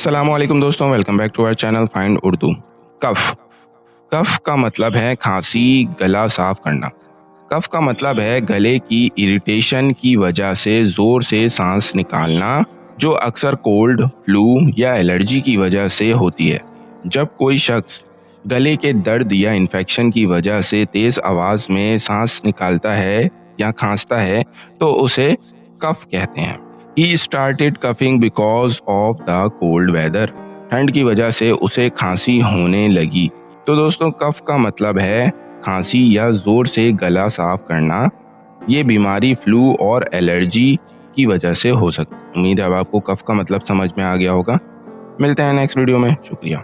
अस्सलामुअलैकुम दोस्तों, welcome back to our channel find Urdu. कफ कफ का मतलब है खांसी, गला साफ करना। कफ का मतलब है गले की इरिटेशन की वजह से जोर से सांस निकालना, जो अक्सर कोल्ड, फ्लू या एलर्जी की वजह से होती है। जब कोई शख्स गले के दर्द या इन्फेक्शन की वजह से तेज आवाज में सांस निकालता है या खांसता है तो उसे कफ कहते हैं। He started coughing because of the cold weather. ठंड की वजह से उसे खांसी होने लगी। तो दोस्तों, कफ का मतलब है खांसी या जोर से गला साफ करना। ये बीमारी फ्लू और एलर्जी की वजह से हो सकती है। उम्मीद है अब आपको कफ का मतलब समझ में आ गया होगा। मिलते हैं नेक्स्ट वीडियो में। शुक्रिया।